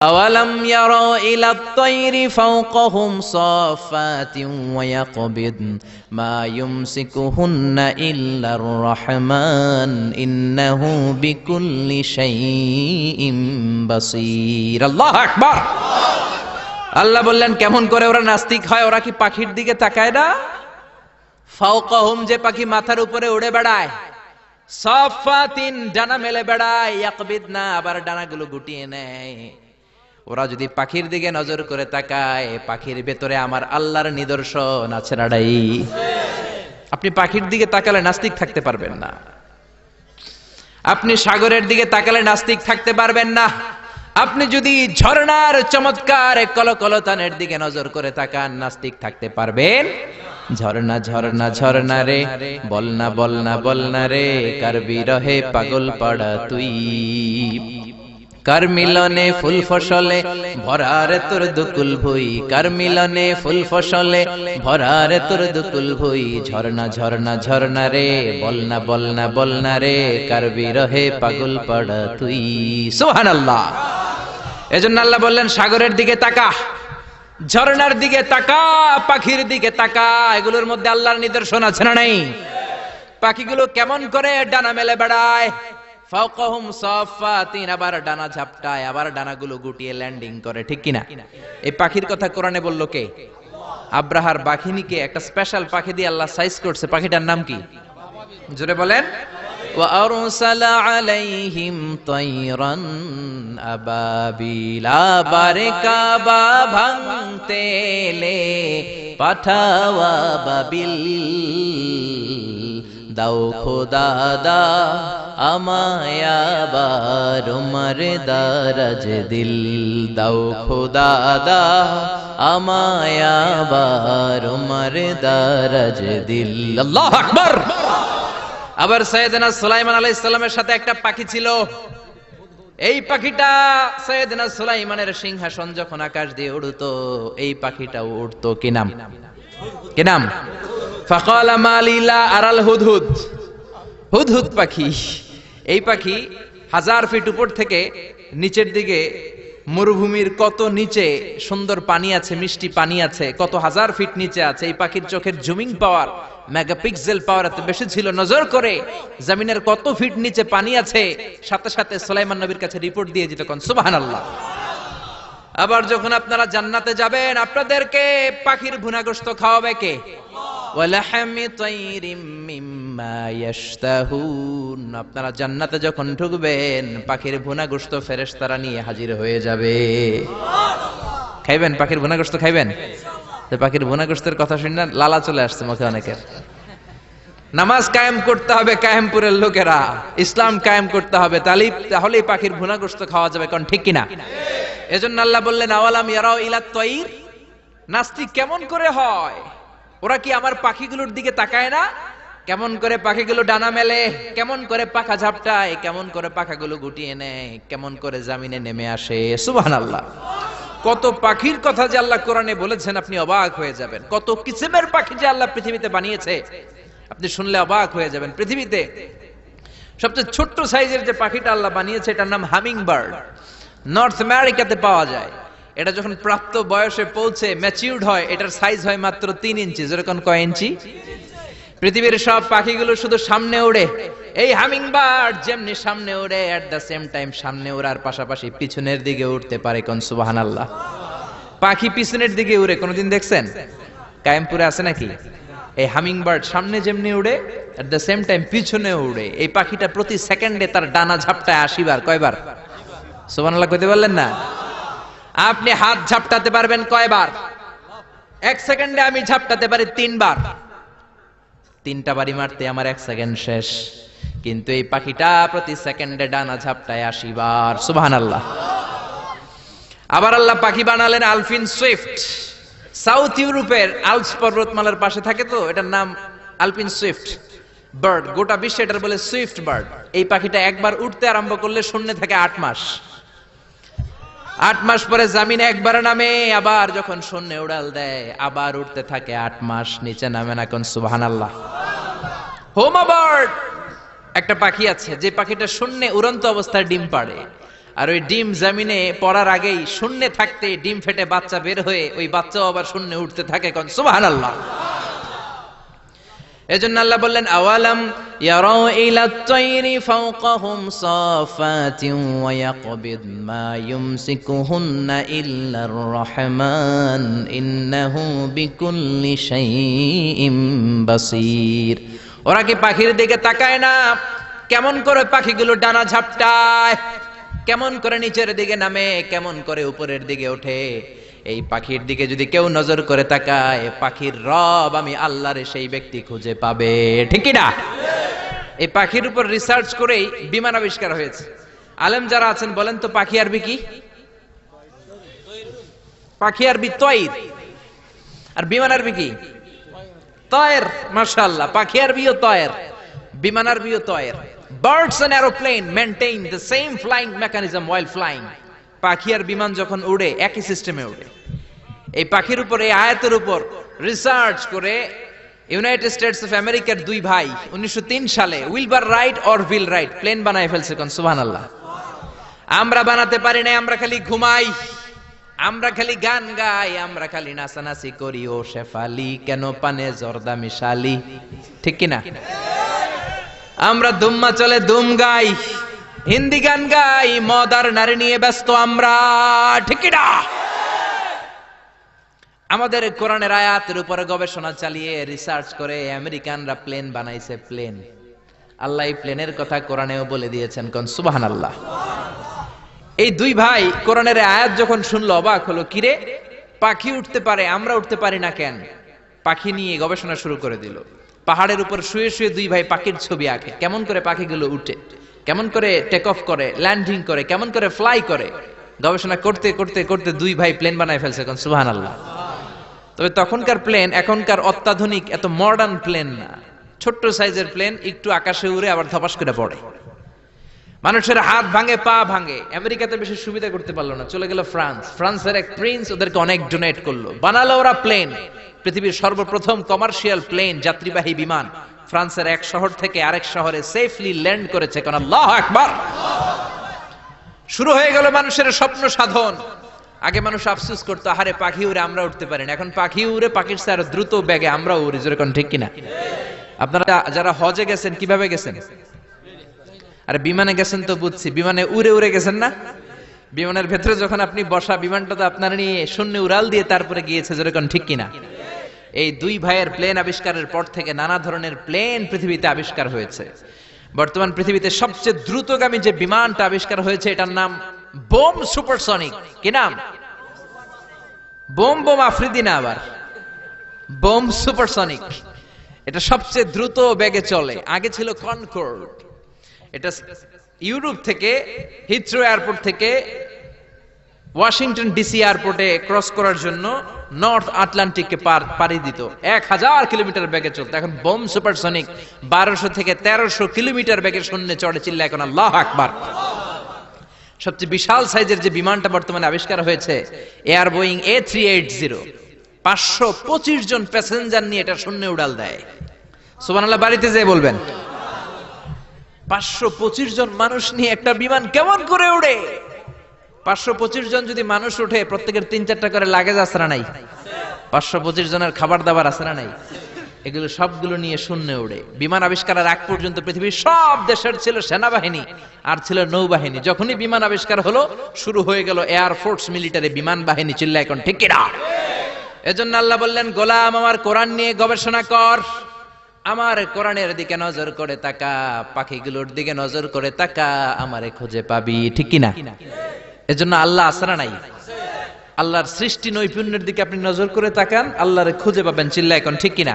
أَوَلَمْ يَرَوْا إِلَى الطَّيْرِ فَوْقَهُمْ صَافَّاتٍ وَيَقْبِضْنَ مَا يُمْسِكُهُنَّ إِلَّا الرَّحْمَنُ إِنَّهُ بِكُلِّ شَيْءٍ بَصِيرٌ আল্লাহু আকবার। আল্লাহ বললেন কেমন করে ওরা নাস্তিক হয়, ওরা কি পাখির দিকে তাকায় না? ফাওকাহুম, যে পাখি মাথার উপরে উড়ে বেড়ায়, সাফাতিন, ডানা মেলে বেড়ায়, ইয়াকবিদনা, আবার ডানাগুলো গুটিয়ে নেয়। ওরা যদি পাখির দিকে নজর করে তাকায়, পাখির ভেতরে আমার আল্লাহর নিদর্শন আছে না নাই? আপনি পাখির দিকে তাকালে নাস্তিক থাকতে পারবেন না। আপনি সাগরের দিকে তাকালে নাস্তিক থাকতে পারবেন না। আপনি যদি ঝর্ণার চমৎকার কলকলতানের দিকে নজর করে তাকান, নাস্তিক থাকতে পারবেন? ঝর্ণা ঝর্ণা ঝর্ণা রে, বলনা বলনা বলনা রে, কার বিরহে পাগল পাড়া তুই, কার মিলনে ফুল ফসলে ভরারে তোর দুকুল ভুই, কার মিলনে ফুল ফসলে ভরারে তোর দুকুল ভুই, ঝর্ণা ঝর্ণা ঝর্ণা রে, বলনা বলনা বলনা রে, কার বিরহে পাগল পাড়া তুই। সুবহানাল্লাহ। এজন্য আল্লাহ বললেন সাগরের দিকে তাকা, ঝর্ণার দিকে তাকা, পাখির দিকে তাকা, এগুলোর মধ্যে আল্লাহর নিদর্শন আছে না নাই? পাখিগুলো কেমন করে ডানা মেলে বেড়ায়, ফাওকাহুম সাফাতিন, আবার ডানা ঝাপটায়, আবার ডানাগুলো গুটিয়ে ল্যান্ডিং করে, ঠিক কিনা? এই পাখির কথা কোরআনে বলল কে? আব্রাহার বাহিনীকে একটা স্পেশাল পাখি দিয়ে আল্লাহ সাইজ করছে। পাখিটার নাম কি? জোরে বলেন। ওয়া আরসালা আলাইহিম তায়রান আবাবিলা, বারকা বা ভাঙতে এলে পাঠাওয়া বাবিল, দাও খোদা দা আমায় আবার উমর দারাজ দিল, দাও খোদা দা আমায় আবার উমর দারাজ দিল। আল্লাহু আকবার। আবার সাইয়েদনা সুলাইমান আলাইহিস সালামের সাথে একটা পাখি ছিল। এই পাখিটা সাইয়েদনা সুলাইমানের সিংহাসন যখন আকাশ দিয়ে উড়তো, এই পাখিটাও উড়তো। কি নাম? কি নাম? ফাকালা মালিলা আরাল হুদহুদ, হুদহুদ পাখি। এই পাখি 1000 ফিট উপর থেকে নিচের দিকে, মরুভূমির কত নিচে সুন্দর পানি আছে, মিষ্টি পানি আছে, কত 1000 ফিট নিচে আছে। এই পাখির চোখের জুমিং পাওয়ার, মেগাপিক্সেল পাওয়ার এত বেশি ছিল, নজর করে জমিনের কত ফিট নিচে পানি আছে, সাথে সাথে সুলাইমান নবীর কাছে রিপোর্ট দিয়ে যেত। কোন সুবহানাল্লাহ। আবার যখন আপনারা জান্নাতে যাবেন, আপনাদেরকে পাখির ভুনা গোশত খাওয়াবে কে? ওয়ালাহামি তাইরিম মিম্মা ইয়াশতাহুন। আপনারা জান্নাতে যখন ঢুকবেন, পাখির ভুনা গোশত ফেরেশতারা নিয়ে হাজির হয়ে যাবে। খাইবেন? পাখির ভুনা গোশত খাইবেন? তো পাখির ভুনা গোশতের কথা শুনে লালা চলে আসছে মুখে অনেকের। নামাজ কায়েম করতে হবে কায়েমপুরের লোকেরা, ইসলাম কায়েম করতে হবে, তাহলেই পাখির ভুনা গোশত খাওয়া যাবে। কোন ঠিক কিনা? এজন্য আল্লাহ বললেন আওয়ালাম ইয়ারাউ ইলা তাইর, নাস্তিক কেমন করে হয়? ওরা কি আমার পাখিগুলোর দিকে তাকায় না? কেমন করে পাখিগুলো ডানা মেলে, কেমন করে পাখা ঝাপটায়, কেমন করে পাখাগুলো গুটিয়ে নেয়, কেমন করে জমিনে নেমে আসে। সুবহানাল্লাহ। কত পাখির কথা যে আল্লাহ কোরআনে বলেছেন, আপনি অবাক হয়ে যাবেন। কত কিসিমের পাখি যে আল্লাহ পৃথিবীতে বানিয়েছে, আপনি শুনলে অবাক হয়ে যাবেন। পৃথিবীতে সবচেয়ে ছোট্ট সাইজের যে পাখিটা আল্লাহ বানিয়েছে, এটার নাম হামিং বার্ড। নর্থ আমেরিকাতে পাওয়া যায়। এটা যখন প্রাপ্ত বয়সে পৌঁছে ম্যাচিউরড হয়, এটার সাইজ হয় মাত্র 3 ইঞ্চি। যেরকম কয় ইঞ্চি? পৃথিবীর সব পাখিগুলো শুধু সামনে ওড়ে, এই হামিং বার্ড যেমনি সামনে ওড়ে, এট দ্য সেম টাইম সামনে ওড়ার পাশাপাশি পিছনের দিকে উঠতে পারে। কোন সুবহানাল্লাহ। পাখি পিছনের দিকে উড়ে কোনদিন দেখছেন? কায়েমপুরে আছে নাকি? এই হামিং বার্ড সামনে যেমনি উড়ে, এট দ্য সেম টাইম পিছনে উড়ে। এই পাখিটা প্রতি সেকেন্ডে তার ডানা ঝাপটায় 80 বার। কয়বার? সুবহানাল্লাহ কইতে পারলেন না? আপনি হাত ঝাপটাতে পারবেন কয়বার? 1 সেকেন্ডে আমি ঝাপটাতে পারি 3 বার। 3টা বাড়ি মারতে আমার 1 সেকেন্ড শেষ। কিন্তু এই পাখিটা প্রতি সেকেন্ডে ডানা ঝাপটায় 80 বার। সুবহানাল্লাহ। আবার আল্লাহ পাখি বানালেন আলপিন সুইফট। সাউথ ইউরোপের আল্পস পর্বতমালার পাশে থাকে, তো এটার নাম আলপিন সুইফট বার্ড। গোটা বিশ্বে এটার বলে সুইফট বার্ড। এই পাখিটা একবার উঠতে আরম্ভ করলে শূন্যে থাকে 8 মাস। 8 মাস পরে জামিনে একবার নামে, আবার যখন শূন্যে উড়াল দেয় আবার উঠতে থাকে 8 মাস, নিচে নামে না। কোন সুবহানাল্লাহ। হোমা বার্ড একটা পাখি আছে, যে পাখিটা শূন্যে উড়ন্ত অবস্থায় ডিম পাড়ে। আর ওই ডিম জমিনে পড়ার আগেই শূন্যে থাকতে ডিম ফেটে বাচ্চা বের হয়ে ওই বাচ্চাও আবার শূন্যে উঠতে থাকে, কোন সুবহানাল্লাহ। এজন্য আল্লাহ বললেন আওয়ালাম ইয়ারাউ ইলাত তায়রি ফাওকাহুম সাফাতিন ওয়া ইয়াকবিদ মা ইউমসিকুহুন্না ইল্লার রহমান ইন্নাহু বিকুল্লি শাইইন বাসীর। ওরা কি পাখির দিকে তাকায় না? কেমন করে পাখিগুলো ডানা ঝাপটায়, কেমন করে নিচের দিকে নামে, কেমন করে উপরের দিকে ওঠে। এই পাখির দিকে যদি কেউ নজর করে তাকায়, পাখির রব আমি আল্লাহর সেই ব্যক্তি খুঁজে পাবে, ঠিক কি না? এই পাখির উপর রিসার্চ করেই বিমান আবিষ্কার হয়েছে। আলেম যারা আছেন বলেন তো পাখি আরবি কি? পাখি আরবি তয়র, আর বিমান আরবি কি? তয়র। মাশাআল্লাহ, পাখি আরবিও তয়র, বিমান RBO তয়র। Birds and aeroplane maintain the same flying mechanism while flying. পাখি আর বিমান যখন উড়ে একই সিস্টেমে উড়ে। এই পাখির উপর, এই আয়াতের উপর রিসার্চ করে ইউনাইটেড স্টেটস অফ আমেরিকার দুই ভাই 1903 সালে Wilbur Wright Orville Wright plane বানায় ফেলছে, কোন সুবহানাল্লাহ। আমরা বানাতে পারি না, আমরা খালি ঘুমাই, আমরা খালি গান গাই, আমরা খালি নাচানাচি করি, ও শেফালি কেন পানে জর্দা মিশালি, ঠিক কি না? আমরা দুম্মা চলে দুম গাই, হিন্দি গান গাই, মদ আর নারী নিয়ে ব্যস্ত আমরা, ঠিক কি না? আমাদের কোরআনের আয়াতের উপরে গবেষণা চালিয়ে রিসার্চ করে আমেরিকানরা প্লেন বানাইছে, প্লেন। আল্লাহ এই প্লেনের কথা কোরআনেও বলে দিয়েছেন, কোন সুবহানাল্লাহ। এই দুই ভাই কোরআনের আয়াত যখন শুনলো অবাক হলো, কিরে পাখি উঠতে পারে, আমরা উঠতে পারি না কেন? পাখি নিয়ে গবেষণা শুরু করে দিল। পাহাড়ের উপর শুয়ে শুয়ে দুই ভাই পাখির ছবি আঁকে, কেমন করে পাখিগুলো উঠে, কেমন করে টেক অফ করে, ল্যান্ডিং করে, কেমন করে ফ্লাই করে। গবেষণা করতে করতে করতে দুই ভাই প্লেন বানায় ফেলছে, কোন সুবহানাল্লাহ। তবে তখনকার প্লেন এখনকার অত্যাধুনিক এত মডার্ন প্লেন না, ছোট্ট সাইজের প্লেন, একটু আকাশে উড়ে আবার ধপাস করে পড়ে, মানুষের হাত ভাঙে, পা ভাঙে। আমেরিকাতে বেশি সুবিধা করতে পারলো না, চলে গেল ফ্রান্স। ফ্রান্সের এক প্রিন্স ওদেরকে অনেক ডোনেট করলো, বানালো ওরা প্লেন। পৃথিবীর সর্বপ্রথম কমার্শিয়াল প্লেন, যাত্রীবাহী বিমান ফ্রান্সের এক শহর থেকে আরেক শহরে সেফলি ল্যান্ড করেছে, কোন আল্লাহু আকবার। শুরু হয়ে গেল মানুষের স্বপ্ন সাধন। আগে মানুষ আফসোস করতো, আহারে পাখি উড়ে আমরা উঠতে পারি না, এখন পাখি উড়ে পাখির চেয়ে আরো দ্রুত বেগে আমরা উড়ি, যেরকম, ঠিক কিনা? আপনারা যারা হজে গেছেন কিভাবে গেছেন? আরে বিমানে গেছেন তো বুঝছি, বিমানে উড়ে উড়ে গেছেন না? বিমানের ভেতরে যখন আপনি বসা, বিমানটা তো আপনার নিয়ে শূন্য উড়াল দিয়ে তারপরে গিয়েছে, যেরকম, ঠিক কিনা? এই দুই ভাইয়ের প্লেন আবিষ্কারের পর থেকে নানা ধরনের প্লেন পৃথিবীতে আবিষ্কার হয়েছে। বর্তমান পৃথিবীতে সবচেয়ে দ্রুতগামী যে বিমানটা আবিষ্কার হয়েছে এটার নাম বোম সুপারসনিক। কি নাম? বোম বোম আফ্রিদি না, আবার বোম সুপারসনিক। এটা সবচেয়ে দ্রুত বেগে চলে। আগে ছিল কনকর্ড, এটা ইউরোপ থেকে হিথ্রো এয়ারপোর্ট থেকে ওয়াশিংটন ডিসি এয়ারপোর্টে ক্রস করার জন্য নর্থ আটলান্টিককে পাড়ি দিত, 1000 কিলোমিটার বেগে চলতো। এখন বোম সুপারসনিক 1200 থেকে 1300 কিলোমিটার বেগে শূন্যে চড়ে, চিল্লা এখন আল্লাহু আকবার। সবচেয়ে বিশাল সাইজের যে বিমানটা বর্তমানে আবিষ্কার হয়েছে এয়ার বোয়িং A380, 525 জন প্যাসেঞ্জার নিয়ে এটা শূন্যে উড়াল দেয়। সুবহানাল্লাহ, বাড়িতে যেয়ে বলবেন 525 জন মানুষ নিয়ে একটা বিমান কেমন করে উড়ে? 525 জন যদি মানুষ উঠে, প্রত্যেকের 3-4টা করে লাগেজ আছে না নাই? 525 জনের খাবার দাবার আছে না নাই? এগুলো সবগুলো নিয়ে শূন্যে উড়ে। বিমান আবিষ্কারের আগ পর্যন্ত পৃথিবীর সব দেশের ছিল সেনাবাহিনী আর ছিল নৌবাহিনী। যখনই বিমান আবিষ্কার হলো, শুরু হয়ে গেল এয়ারফোর্স, মিলিটারি, বিমান বাহিনী, চিল্লা এখন, ঠিক কি না? এজন্য আল্লাহ বললেন, গোলাম আমার কোরআন নিয়ে গবেষণা কর, আমার কোরআনের দিকে নজর করে তাকা, পাখিগুলোর দিকে নজর করে তাকা, আমারে খুঁজে পাবি, ঠিক কি না? এজন্য আল্লাহ আসরা নাই, আল্লাহর সৃষ্টি নৈপুণ্যের দিকে আপনি নজর করে তাকান, আল্লাহরে খুঁজে পাবেন, চিল্লা এখন, ঠিক কিনা?